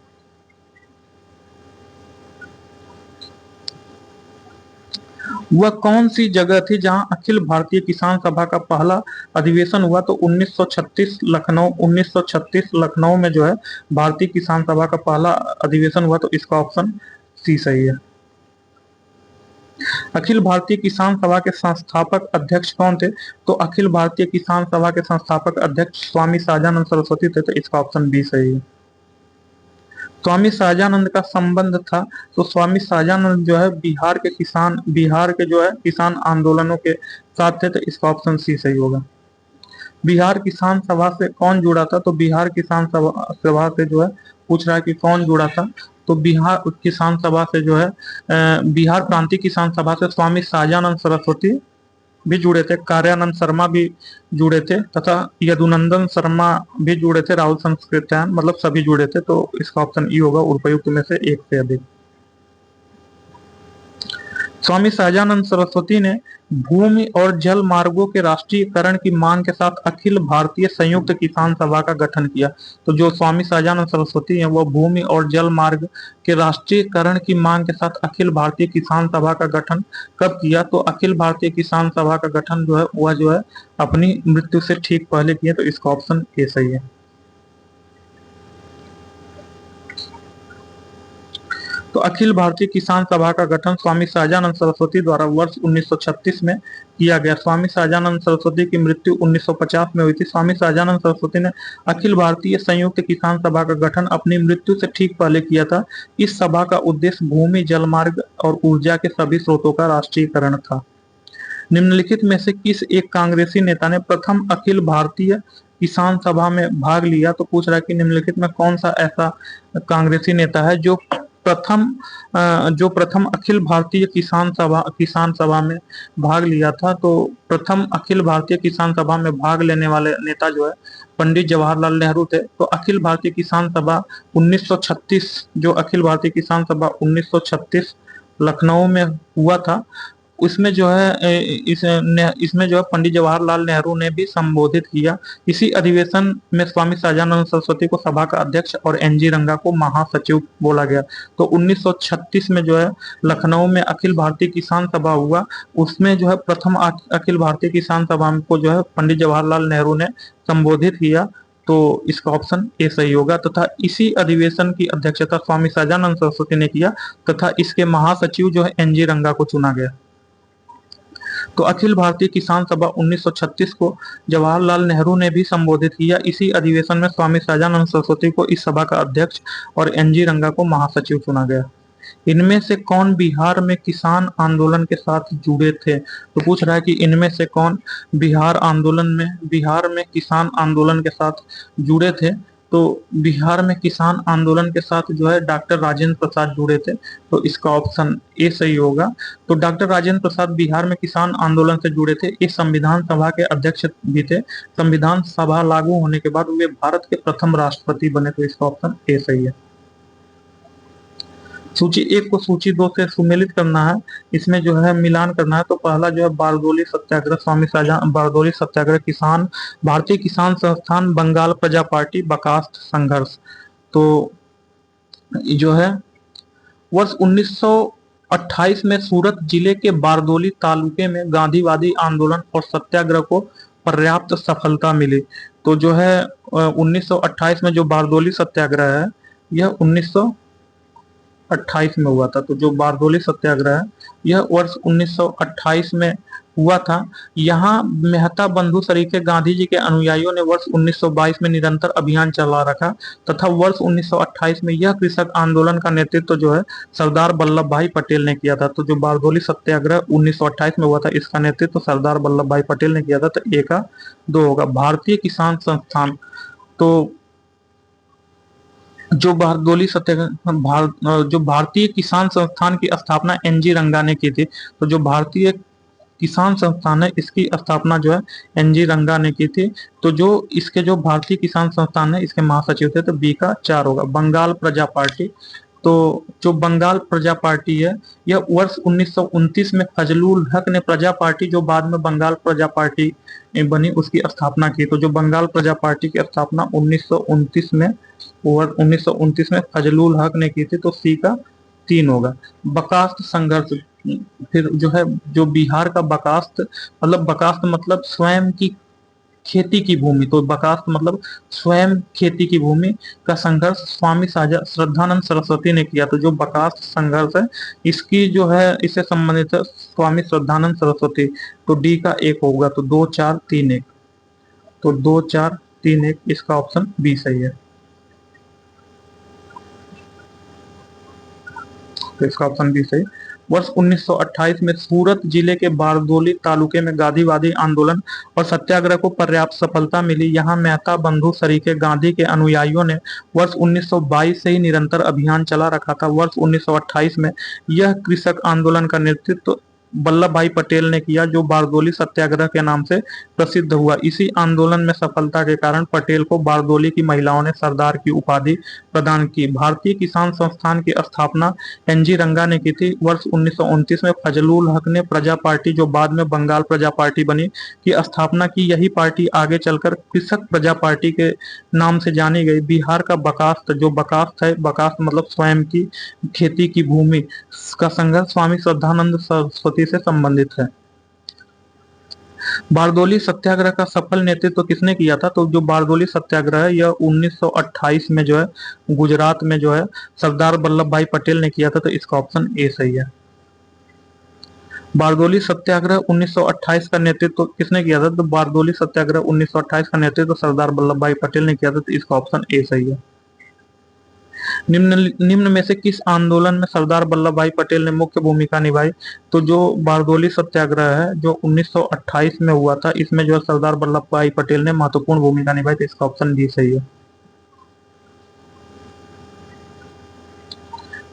वह कौन सी जगह थी जहां अखिल भारतीय किसान सभा का पहला अधिवेशन हुआ? तो 1936 लखनऊ, 1936 लखनऊ में जो है भारतीय किसान सभा का पहला अधिवेशन हुआ। तो इसका ऑप्शन सी सही है। अखिल भारतीय किसान सभा के संस्थापक अध्यक्ष कौन थे? तो अखिल भारतीय किसान सभा के संस्थापक अध्यक्ष स्वामी सहजानंद सरस्वती थे। तो इसका ऑप्शन बी सही है। स्वामी सहजानंद का संबंध था, तो स्वामी सहजानंद जो है बिहार के जो है किसान आंदोलनों के साथ थे। तो इसका ऑप्शन सी सही होगा। बिहार किसान सभा से कौन जुड़ा था? तो बिहार किसान सभा से जो है पूछ रहा है कि कौन जुड़ा था? तो बिहार किसान सभा से जो है बिहार प्रांतीय किसान सभा से स्वामी सहजानंद सरस्वती भी जुड़े थे, कार्यानंद शर्मा भी जुड़े थे तथा यदुनंदन शर्मा भी जुड़े थे, राहुल संस्कृत्यायन, मतलब सभी जुड़े थे। तो इसका ऑप्शन ई होगा, उपयुक्त में से एक से अधिक। स्वामी सहजानंद सरस्वती ने भूमि और जल मार्गों के राष्ट्रीयकरण की मांग के साथ अखिल भारतीय संयुक्त किसान सभा का गठन किया। तो जो स्वामी सहजानंद सरस्वती हैं वह भूमि और जल मार्ग के राष्ट्रीयकरण की मांग के साथ अखिल भारतीय किसान सभा का गठन कब किया? तो अखिल भारतीय किसान सभा का गठन जो है वह जो है अपनी मृत्यु से ठीक पहले किया। तो इसका ऑप्शन ए सही है। तो अखिल भारतीय किसान सभा का गठन स्वामी सहजानंद सरस्वती द्वारा वर्ष 1936 में किया गया। स्वामी सहजानंद सरस्वती की मृत्यु 1950 में हुई थी। स्वामी सहजानंद सरस्वती ने अखिल भारतीय संयुक्त किसान सभा का गठन अपनी मृत्यु से ठीक पहले किया था। इस सभा का उद्देश्य भूमि, जलमार्ग और ऊर्जा के सभी स्रोतों का राष्ट्रीयकरण था। निम्नलिखित में से किस एक कांग्रेसी नेता ने प्रथम अखिल भारतीय किसान सभा में भाग लिया? तो पूछ रहा है कि निम्नलिखित में कौन सा ऐसा कांग्रेसी नेता है जो प्रथम अखिल भारतीय किसान सभा में भाग लिया था? तो प्रथम अखिल भारतीय किसान सभा में भाग लेने वाले नेता जो है पंडित जवाहरलाल नेहरू थे। तो अखिल भारतीय किसान सभा 1936, जो अखिल भारतीय किसान सभा 1936 लखनऊ में हुआ था, उसमें जो है इसमें जो है पंडित जवाहरलाल नेहरू ने भी संबोधित किया। इसी अधिवेशन में स्वामी सहजानंद सरस्वती को सभा का अध्यक्ष और एनजी रंगा को महासचिव बोला गया। तो 1936 में जो है लखनऊ में अखिल भारतीय किसान सभा हुआ, उसमें जो है प्रथम अखिल भारतीय किसान सभा को जो है पंडित जवाहरलाल नेहरू ने संबोधित किया। तो इसका ऑप्शन ए सही होगा तथा इसी अधिवेशन की अध्यक्षता स्वामी सहजानंद सरस्वती ने किया तथा इसके महासचिव जो है एनजी रंगा को चुना गया। तो अखिल भारतीय किसान सभा 1936 को जवाहरलाल नेहरू ने भी संबोधित किया। इसी अधिवेशन में स्वामी सहजानंद सरस्वती को इस सभा का अध्यक्ष और एनजी रंगा को महासचिव चुना गया। इनमें से कौन बिहार में किसान आंदोलन के साथ जुड़े थे? तो पूछ रहा है कि इनमें से कौन बिहार में किसान आंदोलन के साथ जुड़े थे? तो बिहार में किसान आंदोलन के साथ जो है डॉक्टर राजेंद्र प्रसाद जुड़े थे। तो इसका ऑप्शन ए सही होगा। तो डॉक्टर राजेंद्र प्रसाद बिहार में किसान आंदोलन से जुड़े थे। ये संविधान सभा के अध्यक्ष भी थे। संविधान सभा लागू होने के बाद वे भारत के प्रथम राष्ट्रपति बने। तो इसका ऑप्शन ए सही है। सूची एक को सूची दो से सुमेलित करना है, इसमें जो है मिलान करना है। तो पहला जो है बारदोली सत्याग्रह, स्वामी सहजानंद बारदोली सत्याग्रह, किसान भारतीय किसान संस्थान, बंगाल प्रजा पार्टी, बर्खास्त संघर्ष। तो जो है वर्ष 1928 में सूरत जिले के बारदोली तालुके में गांधीवादी आंदोलन और सत्याग्रह को पर्याप्त सफलता मिली। तो जो है 1928 में जो बारदोली सत्याग्रह है यह 1928 में हुआ था। तो जो बारदोली सत्याग्रह है यह वर्ष 1928 में हुआ था। यहाँ मेहता बंधु सरीखे गांधी जी के अनुयायियों ने वर्ष 1922 में निरंतर अभियान चला रखा तथा वर्ष 1928 में यह कृषक आंदोलन का नेतृत्व जो है सरदार वल्लभ भाई पटेल ने किया था। तो जो बारदोली सत्याग्रह 1928 में हुआ था इसका नेतृत्व सरदार वल्लभ भाई पटेल ने किया था। तो ए का 2 होगा। भारतीय किसान संस्थान, तो जो भारतीय किसान संस्थान की स्थापना एनजी रंगा ने की थी। तो जो भारतीय किसान संस्थान है इसकी स्थापना जो है एनजी रंगा ने की थी। तो जो इसके जो भारतीय किसान संस्थान है इसके महासचिव थे, तो बी का 4 होगा। बंगाल प्रजा पार्टी, तो जो बंगाल प्रजा पार्टी है यह वर्ष 1929 में फजलुल हक ने प्रजा पार्टी, जो बाद में बंगाल प्रजा पार्टी बनी, उसकी स्थापना की। तो जो बंगाल प्रजा पार्टी की स्थापना 1929 में, वर्ष 1929 में फजलुल हक ने की थी, तो सी का 3 होगा। बकास्त संघर्ष, फिर जो है जो बिहार का बकास्त, मतलब बकास्त मतलब स्वयं की खेती की भूमि, तो बकास्त मतलब स्वयं खेती की भूमि का संघर्ष स्वामी श्रद्धानंद सरस्वती ने किया। तो जो बकास्त संघर्ष है इसकी जो है इससे संबंधित है स्वामी श्रद्धानंद सरस्वती। तो डी का 1 होगा। तो 2 4 3 1, तो 2 4 3 1 इसका ऑप्शन बी सही है। तो इसका ऑप्शन बी सही। वर्ष 1928 में सूरत जिले के बारदोली तालुके में गांधीवादी आंदोलन और सत्याग्रह को पर्याप्त सफलता मिली। यहां मेहता बंधु सरीखे गांधी के अनुयायियों ने वर्ष 1922 से ही निरंतर अभियान चला रखा था। वर्ष 1928 में यह कृषक आंदोलन का नेतृत्व वल्लभ भाई पटेल ने किया, जो बारदोली सत्याग्रह के नाम से प्रसिद्ध हुआ। इसी आंदोलन में सफलता के कारण पटेल को बारदोली की महिलाओं ने सरदार की उपाधि प्रदान की। भारतीय किसान संस्थान की स्थापना एनजी रंगा ने की थी। वर्ष 1929 में फजलुल हक ने प्रजा पार्टी, जो बाद में बंगाल प्रजा पार्टी बनी, की स्थापना की। यही पार्टी आगे चलकर कृषक प्रजा पार्टी के नाम से जानी गई। बिहार का बकास्त, जो बकास्त है, बकास्त मतलब स्वयं की खेती की भूमि का संघर्ष स्वामी श्रद्धानंद सरस्वती से संबंधित है। बारदोली सत्याग्रह का सफल नेतृत्व किसने किया था? तो जो बारदोली सत्याग्रह है यह 1928 में जो है गुजरात में जो है सरदार वल्लभ भाई पटेल ने किया था। तो इसका ऑप्शन ए सही है। बारदोली सत्याग्रह 1928 का नेतृत्व किसने किया था? तो बारदोली सत्याग्रह 1928 का नेतृत्व सरदार वल्लभ भाई पटेल ने किया था। तो इसका ऑप्शन ए सही है। निम्न में से किस आंदोलन में सरदार वल्लभ भाई पटेल ने मुख्य भूमिका निभाई? तो जो बारदोली सत्याग्रह है जो 1928 में हुआ था, इसमें जो है सरदार वल्लभ भाई पटेल ने महत्वपूर्ण भूमिका निभाई। तो इसका ऑप्शन डी सही है।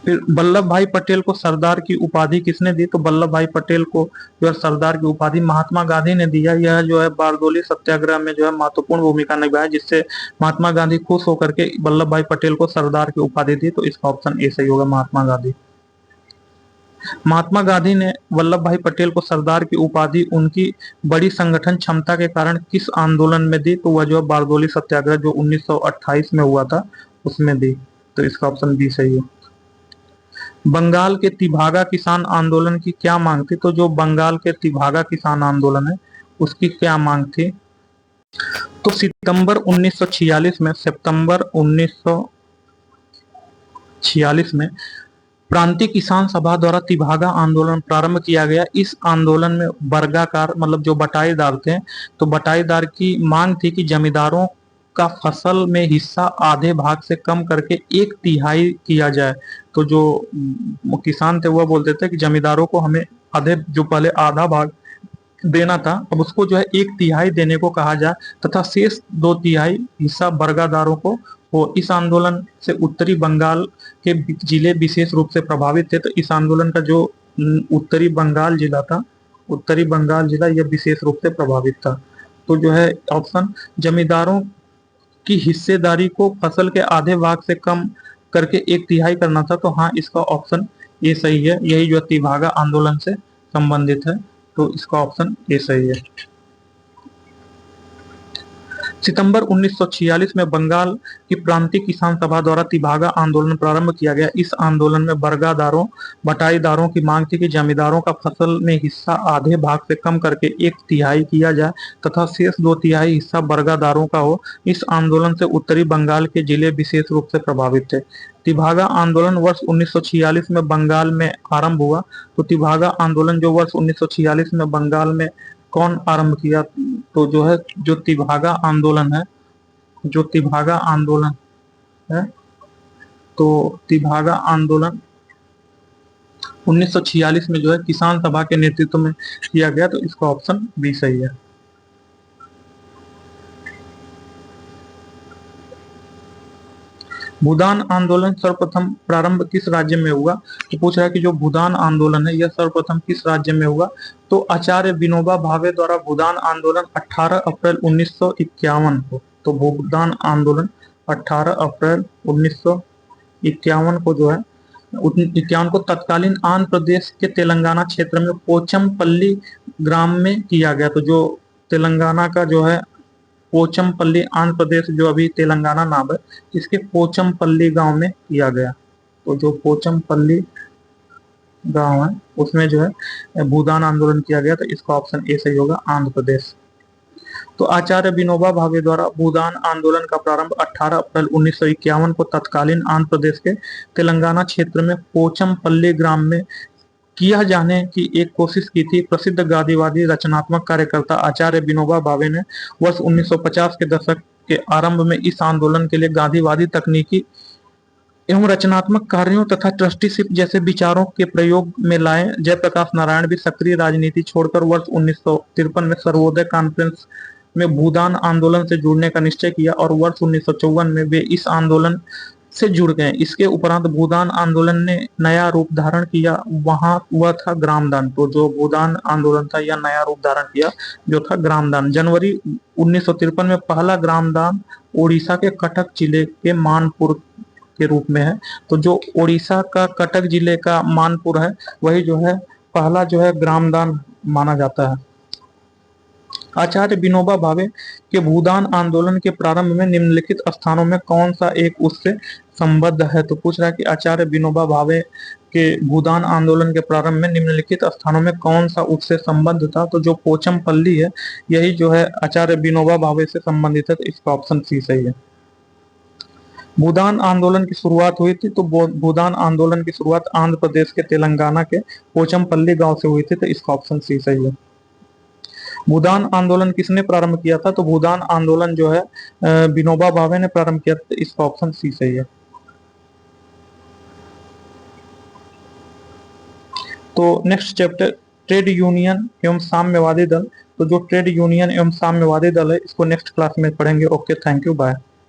फिर वल्लभ भाई पटेल को सरदार की उपाधि किसने दी? तो वल्लभ भाई पटेल को जो है सरदार की उपाधि महात्मा गांधी ने दिया। यह जो है बारदोली सत्याग्रह में जो है महत्वपूर्ण भूमिका निभाया, जिससे महात्मा गांधी खुश होकर के वल्लभ भाई पटेल को सरदार की उपाधि दी। तो इसका ऑप्शन ए सही होगा, महात्मा गांधी। महात्मा गांधी ने वल्लभ भाई पटेल को सरदार की उपाधि उनकी बड़ी संगठन क्षमता के कारण किस आंदोलन में दी? तो वह जो बारदोली सत्याग्रह जो 1928 में हुआ था उसमें दी। तो इसका ऑप्शन बी सही है। बंगाल के तिभागा किसान आंदोलन की क्या मांग थी? तो जो बंगाल के तिभागा किसान आंदोलन है उसकी क्या मांग थी? तो सितंबर 1946 में, सितंबर 1946 में प्रांतीय किसान सभा द्वारा तिभागा आंदोलन प्रारंभ किया गया। इस आंदोलन में वर्गाकार मतलब जो बटाईदार थे, तो बटाईदार की मांग थी कि जमींदारों का फसल में हिस्सा आधे भाग से कम करके 1/3 किया जाए। तो जो किसान थे वह बोलते थे कि जमींदारों को हमें आधे, जो पहले आधा भाग देना था, अब उसको जो है 1/3 देने को कहा जाए, तथा शेष 2/3 हिस्सा बर्गादारों को हो। इस आंदोलन से उत्तरी बंगाल के जिले विशेष रूप से प्रभावित थे। तो इस आंदोलन का जो उत्तरी बंगाल जिला था, उत्तरी बंगाल जिला यह विशेष रूप से प्रभावित था। तो जो है ऑप्शन जमींदारों की हिस्सेदारी को फसल के आधे भाग से कम करके 1/3 करना था। तो हाँ, इसका ऑप्शन ए सही है। यही जो तिभागा आंदोलन से संबंधित है। तो इसका ऑप्शन ए सही है। सितंबर 1946 में बंगाल की प्रांतीय किसान सभा द्वारा तिभागा आंदोलन प्रारंभ किया गया। इस आंदोलन में बर्गादारों, बटाईदारों की मांग थी कि जमींदारों का फसल में हिस्सा आधे भाग से कम करके 1/3 किया जाए, तथा शेष 2/3 हिस्सा बर्गादारों का हो। इस आंदोलन से उत्तरी बंगाल के जिले विशेष रूप से प्रभावित थे। तिभागा आंदोलन वर्ष 1946 में बंगाल में आरंभ हुआ। तो तिभागा आंदोलन जो वर्ष 1946 में बंगाल में कौन आरंभ किया? तो जो है जो तिभागा आंदोलन है, जो तिभागा आंदोलन है, तो तिभागा आंदोलन 1946 में जो है किसान सभा के नेतृत्व में किया गया। तो इसका ऑप्शन बी सही है। भूदान आंदोलन सर्वप्रथम प्रारंभ किस राज्य में हुआ? तो पूछ रहा है कि जो भूदान आंदोलन है यह सर्वप्रथम किस राज्य में हुआ? तो आचार्य विनोबा भावे द्वारा भूदान आंदोलन 18 अप्रैल 1951 को, तो भूदान आंदोलन 18 अप्रैल 1951 को जो है 51 को तत्कालीन आंध्र प्रदेश के तेलंगाना क्षेत्र में पोचमपल्ली ग्राम में किया गया। तो जो तेलंगाना का जो है पोचमपल्ली, आंध्र प्रदेश जो अभी तेलंगाना नाम है, इसके पोचमपल्ली गांव में किया गया। तो जो पोचमपल्ली गांव है उसमें जो है भूदान आंदोलन किया गया। तो इसका ऑप्शन ए सही होगा, आंध्र प्रदेश। तो आचार्य विनोबा भावे द्वारा भूदान आंदोलन का प्रारंभ 18 अप्रैल 1951 को तत्कालीन आंध्र प्रदेश के तेलंगाना क्षेत्र में पोचमपल्ली ग्राम में किया जाने की एक कोशिश की थी। प्रसिद्ध गांधीवादी रचनात्मक कार्यकर्ता आचार्य विनोबा भावे ने वर्ष 1950 के दशक के आरंभ में इस आंदोलन के लिए गांधीवादी तकनीकी एवं रचनात्मक कार्यों तथा ट्रस्टीशिप जैसे विचारों के प्रयोग में लाए। जयप्रकाश नारायण भी सक्रिय राजनीति छोड़कर वर्ष 1953 में सर्वोदय कॉन्फ्रेंस में भूदान आंदोलन से जुड़ने का निश्चय किया और वर्ष 1954 में वे इस आंदोलन से जुड़ गए। इसके उपरांत भूदान आंदोलन ने नया रूप धारण किया, वह था ग्रामदान। तो जो भूदान आंदोलन था यह नया रूप धारण किया जो था ग्रामदान। जनवरी 1953 में पहला ग्रामदान ओडिशा के कटक जिले के मानपुर के रूप में है। तो जो ओडिशा का कटक जिले का मानपुर है वही जो है पहला जो है ग्रामदान माना जाता है। आचार्य विनोबा भावे के भूदान आंदोलन के प्रारंभ में निम्नलिखित स्थानों में कौन सा एक उससे संबद्ध है? तो पूछ रहा है कि आचार्य विनोबा भावे के भूदान आंदोलन के प्रारंभ में निम्नलिखित स्थानों में कौन सा उससे संबद्ध था? तो जो पोचमपल्ली है यही जो है आचार्य विनोबा भावे से संबंधित है। तो इसका ऑप्शन सी सही है। भूदान आंदोलन की शुरुआत हुई थी, तो भूदान आंदोलन की शुरुआत आंध्र प्रदेश के तेलंगाना के पोचमपल्ली गांव से हुई थी। तो इसका ऑप्शन सी सही है। भूदान आंदोलन किसने प्रारंभ किया था? तो भूदान आंदोलन जो है विनोबा भावे ने प्रारंभ किया था। तो इसका ऑप्शन सी सही है। तो नेक्स्ट चैप्टर ट्रेड यूनियन एवं साम्यवादी दल। तो जो ट्रेड यूनियन एवं साम्यवादी दल है इसको नेक्स्ट क्लास में पढ़ेंगे। Okay, thank you, bye.